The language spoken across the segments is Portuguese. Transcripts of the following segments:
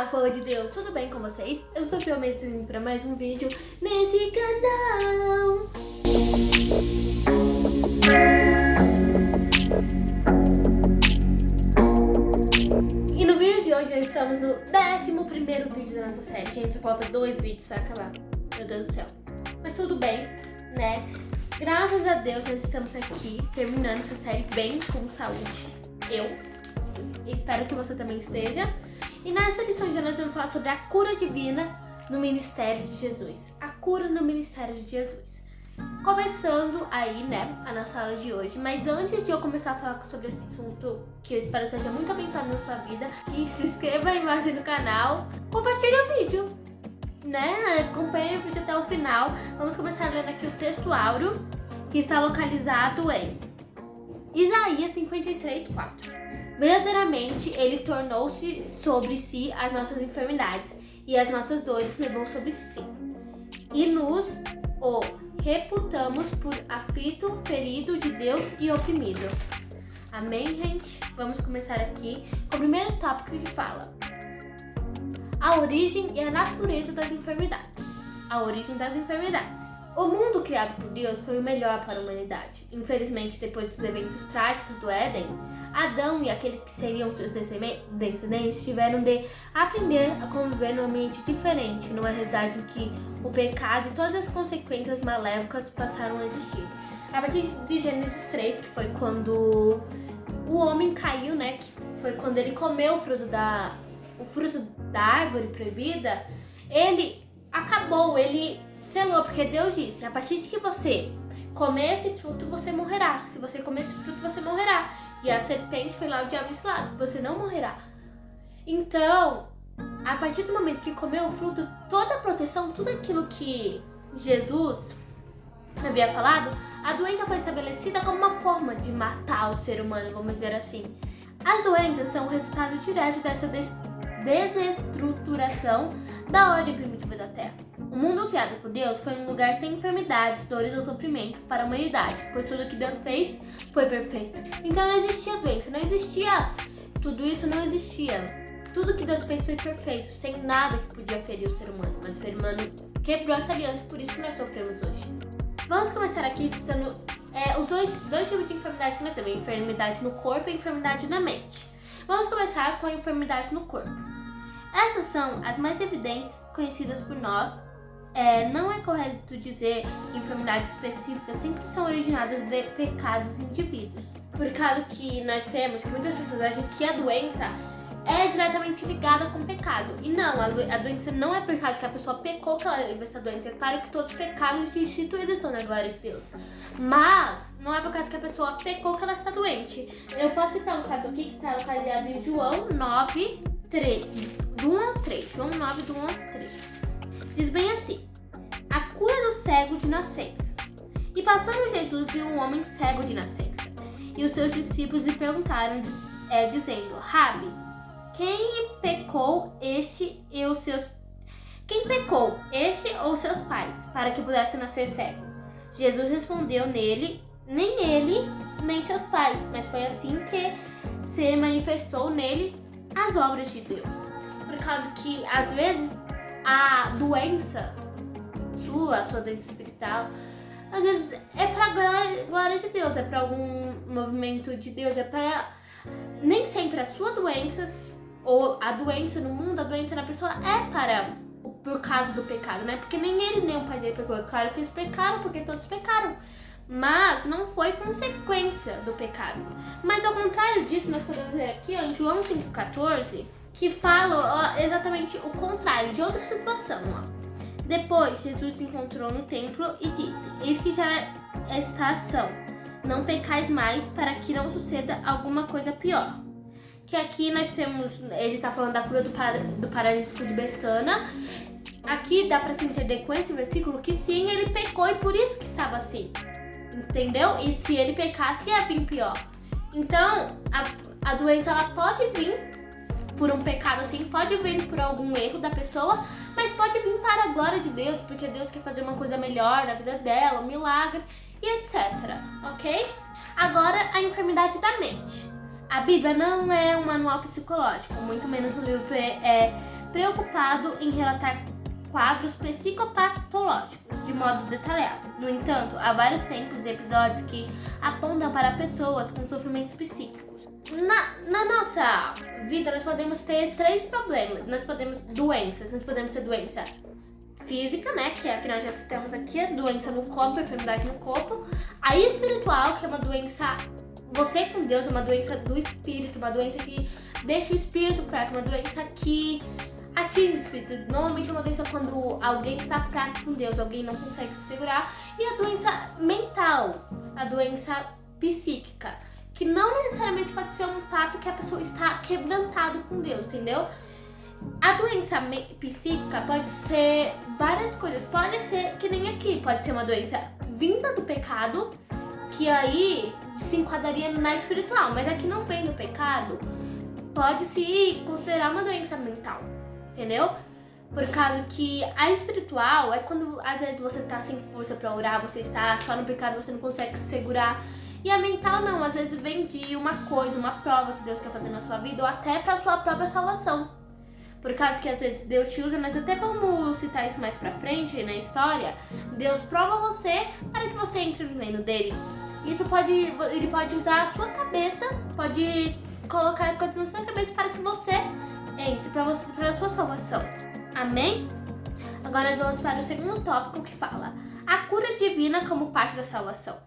Olá, povo de Deus, tudo bem com vocês? Eu sou Fio Mendes para mais um vídeo nesse canal. E no vídeo de hoje nós estamos no 11º vídeo da nossa série. Gente, só falta 2 vídeos para acabar. Meu Deus do céu. Mas tudo bem, né? Graças a Deus nós estamos aqui terminando essa série bem, com saúde. Espero que você também esteja. E nessa lição de hoje nós vamos falar sobre a cura divina no ministério de Jesus. A cura no ministério de Jesus. Começando aí, né, a nossa aula de hoje. Mas antes de eu começar a falar sobre esse assunto, que eu espero seja muito abençoado na sua vida, que se inscreva aí embaixo no canal, compartilhe o vídeo, né? Acompanhe o vídeo até o final. Vamos começar lendo aqui o texto áureo, que está localizado em Isaías 53:4. Verdadeiramente, ele tornou-se sobre si as nossas enfermidades e as nossas dores levou sobre si. E nos o reputamos por aflito, ferido de Deus e oprimido. Amém, gente? Vamos começar aqui com o primeiro tópico que fala: a origem e a natureza das enfermidades. A origem das enfermidades. O mundo criado por Deus foi o melhor para a humanidade. Infelizmente, depois dos eventos trágicos do Éden, Adão e aqueles que seriam seus descendentes tiveram de aprender a conviver num ambiente diferente, numa realidade em que o pecado e todas as consequências maléficas passaram a existir. A partir de Gênesis 3, que foi quando o homem caiu, né? Que foi quando ele comeu o fruto da árvore proibida, ele acabou, ele selou, porque Deus disse: a partir de que você comer esse fruto, você morrerá. Se você comer esse fruto, você morrerá. E a serpente foi lá, o diabo disse lá: você não morrerá. Então, a partir do momento que comeu o fruto, toda a proteção, tudo aquilo que Jesus havia falado, a doença foi estabelecida como uma forma de matar o ser humano, vamos dizer assim. As doenças são o resultado direto dessa desestruturação da ordem primitiva da Terra. O mundo criado por Deus foi um lugar sem enfermidades, dores ou sofrimento para a humanidade, pois tudo que Deus fez foi perfeito. Então não existia doença, não existia tudo isso, não existia. Tudo que Deus fez foi perfeito, sem nada que podia ferir o ser humano. Mas o ser humano quebrou essa aliança, por isso que nós sofremos hoje. Vamos começar aqui citando os dois tipos de enfermidades que nós temos: enfermidade no corpo e enfermidade na mente. Vamos começar com a enfermidade no corpo. Essas são as mais evidentes, conhecidas por nós. Não é correto dizer que enfermidades específicas sempre são originadas de pecados dos indivíduos. Por causa que nós temos que muitas pessoas acham que a doença é diretamente ligada com o pecado. E não, a doença não é por causa que a pessoa pecou que ela leva essa doença. É claro que todos os pecados instituídos estão na glória de Deus. Mas não é por causa que a pessoa pecou que ela está doente. Eu posso citar um caso aqui que está localizado em João 9, 3, do 1 ao 3. João 9, do 1 ao 3. Diz bem assim: a cura do cego de nascença. E passando Jesus viu um homem cego de nascença. E os seus discípulos lhe perguntaram, dizendo: Rabi, quem pecou, este ou seus pais, para que pudesse nascer cego? Jesus respondeu: nem ele, nem seus pais, mas foi assim que se manifestou nele as obras de Deus. Por causa que, às vezes, a doença sua doença espiritual, às vezes é para glória de Deus, é para algum movimento de Deus, é para... Nem sempre as suas doenças, ou a doença no mundo, a doença na pessoa é por causa do pecado, né? Porque nem ele nem o pai dele pecou. É claro que eles pecaram, porque todos pecaram, mas não foi consequência do pecado. Mas ao contrário disso, nós podemos ver aqui, em João 5,14, que fala exatamente o contrário, de outra situação. Depois, Jesus se encontrou no templo e disse: eis que já está ação, não pecais mais, para que não suceda alguma coisa pior. Que aqui nós temos, ele está falando da cura do paralítico de Betânia. Aqui dá para se entender com esse versículo que sim, ele pecou e por isso que estava assim. Entendeu? E se ele pecasse, ia vir pior. Então, a doença ela pode vir por um pecado assim, pode vir por algum erro da pessoa, mas pode vir para a glória de Deus, porque Deus quer fazer uma coisa melhor na vida dela, um milagre e etc. Ok? Agora, a enfermidade da mente. A Bíblia não é um manual psicológico, muito menos o livro preocupado em relatar quadros psicopatológicos de modo detalhado. No entanto, há vários tempos e episódios que apontam para pessoas com sofrimentos psíquicos. Na nossa vida, nós podemos ter 3 problemas. Nós podemos ter doença física, né, que é a que nós já citamos aqui, a doença no corpo, a enfermidade no corpo. A espiritual, que é uma doença, você com Deus, é uma doença do espírito, uma doença que deixa o espírito fraco, uma doença que atinge o espírito. Normalmente é uma doença quando alguém está fraco com Deus, alguém não consegue se segurar. E a doença mental, a doença psíquica, que não necessariamente pode ser um fato que a pessoa está quebrantado com Deus, entendeu? A doença psíquica pode ser várias coisas. Pode ser, que nem aqui, pode ser uma doença vinda do pecado, que aí se enquadraria na espiritual, mas aqui não vem do pecado, pode se considerar uma doença mental, entendeu? Por causa que a espiritual é quando às vezes você tá sem força pra orar, você está só no pecado, você não consegue se segurar. E a mental não, às vezes vem de uma coisa, uma prova que Deus quer fazer na sua vida, ou até pra sua própria salvação. Por causa que às vezes Deus te usa, mas até vamos citar isso mais pra frente na história, Deus prova você para que você entre no reino dele. Isso ele pode usar a sua cabeça, pode colocar coisas na sua cabeça para que você entre, para a sua salvação. Amém? Agora nós vamos para o segundo tópico que fala a cura divina como parte da salvação.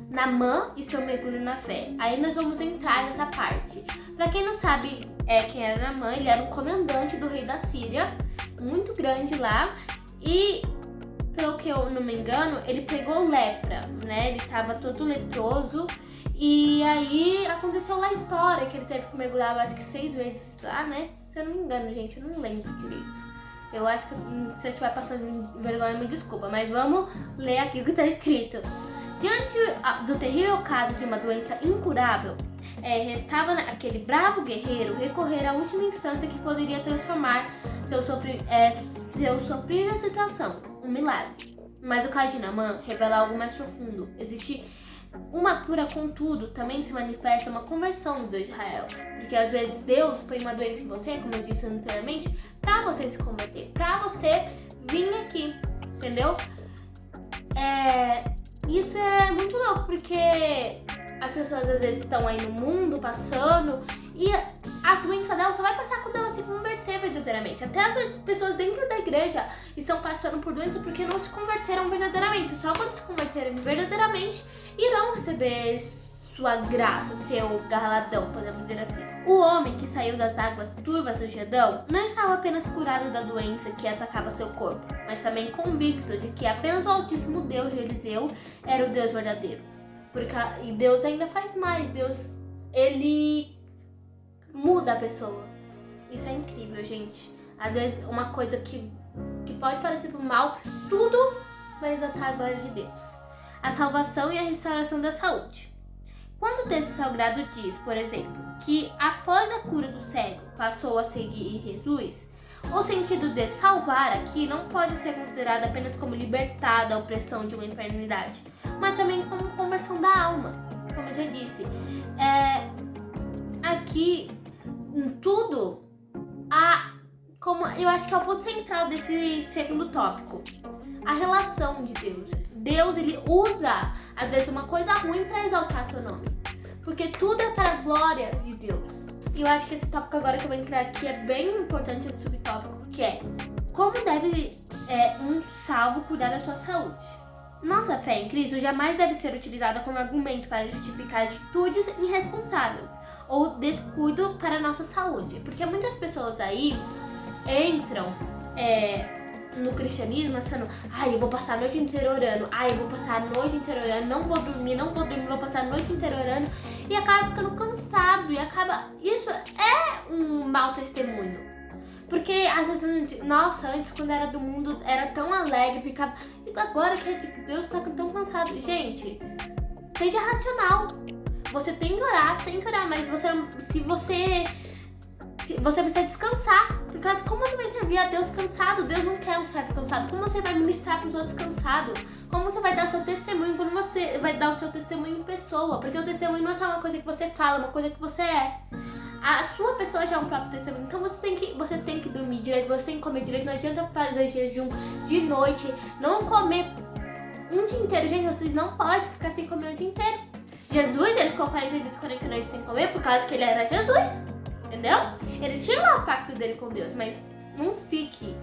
Naamã e seu mergulho na fé. Aí nós vamos entrar nessa parte. Pra quem não sabe quem era Naamã, ele era um comandante do rei da Síria, muito grande lá, e pelo que eu não me engano, ele pegou lepra, né? Ele tava todo leproso, e aí aconteceu lá a história que ele teve que mergulhar, acho que 6 vezes lá, né? Se eu não me engano, gente, eu não lembro direito. Eu acho que se eu estiver passando vergonha, me desculpa, mas vamos ler aqui o que tá escrito. Diante do terrível caso de uma doença incurável, restava aquele bravo guerreiro recorrer à última instância que poderia transformar seu sofrível situação, um milagre. Mas o caso de Naamã revela algo mais profundo. Existe uma cura, contudo, também se manifesta uma conversão do Deus de Israel. Porque às vezes Deus põe uma doença em você, como eu disse anteriormente, pra você se converter, pra você vir aqui, entendeu? Isso é muito louco, porque as pessoas às vezes estão aí no mundo passando e a doença dela só vai passar quando ela se converter verdadeiramente. Até às vezes pessoas dentro da igreja estão passando por doença porque não se converteram verdadeiramente. Só quando se converterem verdadeiramente irão receber sua graça, seu galardão, podemos dizer assim. O homem que saiu das águas turvas do Jordão não estava apenas curado da doença que atacava seu corpo, mas também convicto de que apenas o Altíssimo Deus de Eliseu era o Deus verdadeiro. E Deus ainda faz mais, Deus, ele muda a pessoa. Isso é incrível, gente. Às vezes uma coisa que pode parecer pro mal, tudo vai exaltar a glória de Deus. A salvação e a restauração da saúde. Quando o texto sagrado diz, por exemplo, que após a cura do cego passou a seguir Jesus, o sentido de salvar aqui não pode ser considerado apenas como libertar da opressão de uma enfermidade, mas também como conversão da alma. Como eu já disse, aqui tudo, como eu acho que é o ponto central desse segundo tópico, a relação de Deus. Deus, ele usa, às vezes, uma coisa ruim para exaltar seu nome. Porque tudo é para a glória de Deus. E eu acho que esse tópico agora que eu vou entrar aqui é bem importante, esse subtópico, que é como deve um salvo cuidar da sua saúde. Nossa fé em Cristo jamais deve ser utilizada como argumento para justificar atitudes irresponsáveis ou descuido para a nossa saúde. Porque muitas pessoas aí entram no cristianismo achando, eu vou passar a noite inteira orando, eu vou passar a noite inteira orando, não vou dormir, vou passar a noite inteira orando, e acaba ficando cansado, isso é um mau testemunho. Porque às vezes, nossa, antes quando era do mundo era tão alegre, ficava, e agora que é de Deus tá tão cansado. Gente, seja racional. Você tem que orar, mas você precisa descansar. Porque como você vai servir a Deus cansado? Deus não quer um servo cansado. Como você vai ministrar para os outros cansado? Como você vai dar seu testemunho quando você vai dar o seu testemunho em pessoa? Porque o testemunho não é só uma coisa que você fala, é uma coisa que você é. A sua pessoa já é um próprio testamento. Então você tem que dormir direito, você tem que comer direito. Não adianta fazer jejum de noite, não comer um dia inteiro. Gente, vocês não podem ficar sem comer o dia inteiro. Jesus, ele ficou 40 dias, 40 noites sem comer por causa que ele era Jesus. Entendeu? Ele tinha lá o pacto dele com Deus, mas não fique.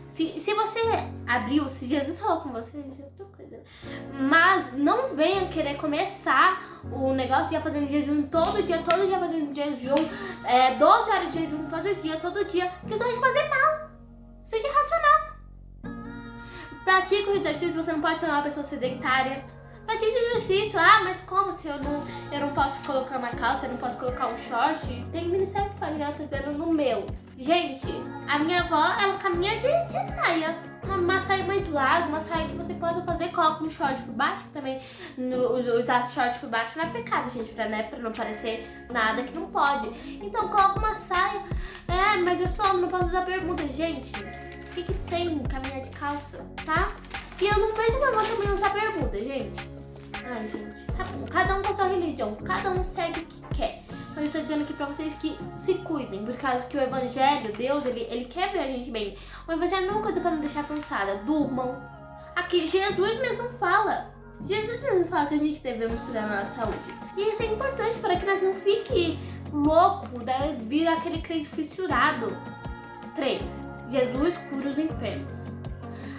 Se você abriu, se Jesus falou com você, já é outra coisa. Mas não venha querer começar o negócio de fazendo jejum todo dia fazendo jejum, 12 horas de jejum todo dia, porque isso vai te fazer mal. Seja racional. Pratique o exercício, você não pode ser uma pessoa sedentária. Pratique o exercício. Ah, mas como se eu não posso colocar uma calça, eu não posso colocar um short? Tem ministério que pode, eu tô dizendo no meu. Gente, a minha avó, ela caminha de saia. Uma saia mais larga, uma saia que você pode fazer, coloca um short por baixo, que também usar short por baixo não é pecado, gente, pra não parecer nada que não pode. Então coloca uma saia. Mas eu só não posso usar bermuda. Gente, o que tem caminhar de calça, tá? E eu não vejo minha avó também usar bermuda, gente. Ai, gente, tá bom. Cada um com a sua religião, cada um segue o que quer. Mas eu tô dizendo aqui pra vocês que se cuidem, por causa que o evangelho, Deus, ele quer ver a gente bem. O evangelho não é uma coisa pra não deixar cansada. Durmam. Aqui, Jesus mesmo fala. Jesus mesmo fala que a gente devemos cuidar da nossa saúde. E isso é importante para que nós não fiquem loucos, vira aquele crente fissurado. 3. Jesus cura os enfermos.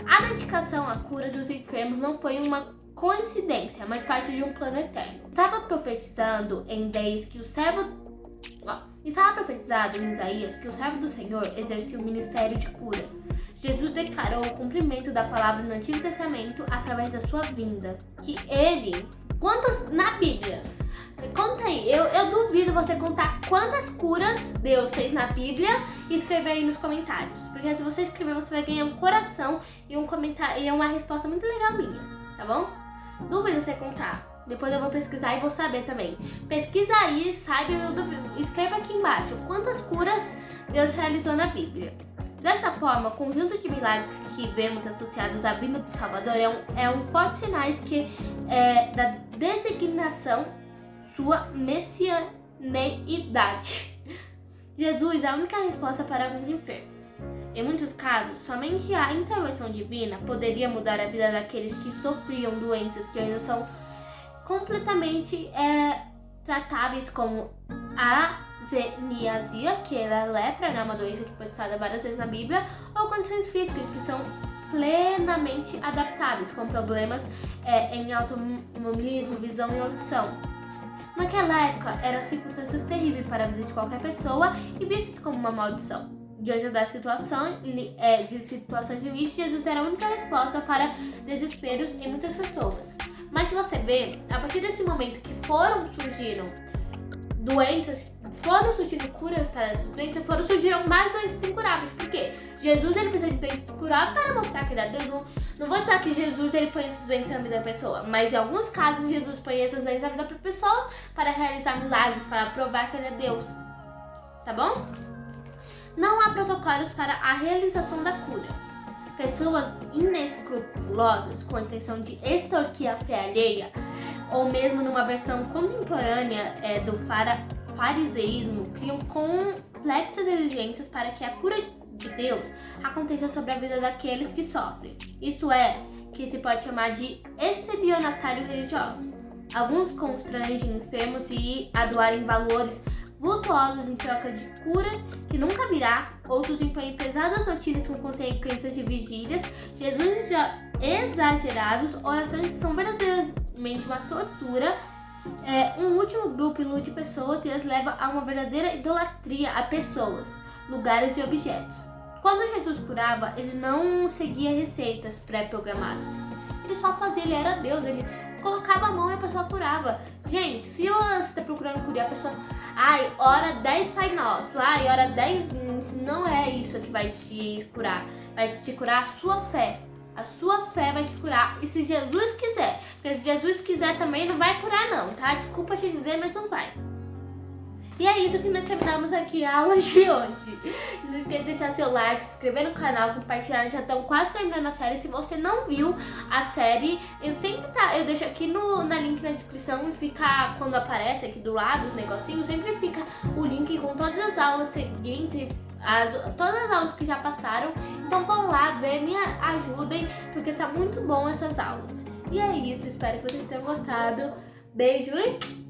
A dedicação à cura dos enfermos não foi uma coincidência, mas parte de um plano eterno. Estava profetizado em Isaías que o servo do Senhor exercia o ministério de cura. Jesus declarou o cumprimento da palavra no Antigo Testamento através da sua vinda. Que ele, quantos na Bíblia? Conta aí, eu duvido você contar quantas curas Deus fez na Bíblia e escrever aí nos comentários. Porque se você escrever, você vai ganhar um coração e um comentário e uma resposta muito legal minha, tá bom? Duvido você contar. Depois eu vou pesquisar e vou saber também. Pesquisa aí, saiba, escreva aqui embaixo quantas curas Deus realizou na Bíblia. Dessa forma, o conjunto de milagres que vemos associados à vinda do Salvador é um forte sinal da designação sua messianeidade. Jesus é a única resposta para alguns enfermos. Em muitos casos, somente a intervenção divina poderia mudar a vida daqueles que sofriam doenças que ainda são completamente tratáveis, como a zeniasia, que era a lepra, né, uma doença que foi citada várias vezes na Bíblia, ou condições físicas que são plenamente adaptáveis, com problemas em automobilismo, visão e audição. Naquela época, eram circunstâncias terríveis para a vida de qualquer pessoa e vistas como uma maldição. Diante da situação, de situações limites, Jesus era a única resposta para desesperos em muitas pessoas. Mas se você vê, a partir desse momento que surgiram doenças, foram surgindo curas para essas doenças, surgiram mais doenças incuráveis. Por quê? Jesus ele precisa de doenças curáveis para mostrar que ele é Deus. Não vou dizer que Jesus ele põe essas doenças na vida da pessoa, mas em alguns casos Jesus põe essas doenças na vida da pessoa para realizar milagres, para provar que ele é Deus. Tá bom? Não há protocolos para a realização da cura. Pessoas inescrupulosas com a intenção de extorquir a fé alheia, ou mesmo numa versão contemporânea do fariseísmo, criam complexas exigências para que a cura de Deus aconteça sobre a vida daqueles que sofrem. Isso que se pode chamar de estelionatário religioso. Alguns constrangem enfermos a doarem valores vultuosos em troca de cura que nunca virá, outros impõem pesadas rotinas com consequências de vigílias, Jesus exagerados, orações que são verdadeiramente uma tortura. Um último grupo ilude pessoas e as leva a uma verdadeira idolatria a pessoas, lugares e objetos. Quando Jesus curava, ele não seguia receitas pré-programadas. Ele só fazia, ele era Deus, ele colocava a mão e a pessoa curava. Gente, se você está procurando curar a pessoa, ora 10 Pai Nosso, ora 10, não é isso que vai te curar. Vai te curar a sua fé. A sua fé vai te curar. E se Jesus quiser, porque se Jesus quiser também não vai curar não, tá? Desculpa te dizer, mas não vai. E é isso que nós terminamos aqui a aula de hoje. Não esqueça de deixar seu like, se inscrever no canal, compartilhar. Já estamos quase terminando a série. Se você não viu a série, eu deixo aqui na link na descrição e fica, quando aparece aqui do lado os negocinhos, sempre fica o link com todas as aulas seguintes, todas as aulas que já passaram. Então vão lá ver, me ajudem, porque tá muito bom essas aulas. E é isso, espero que vocês tenham gostado. Beijo e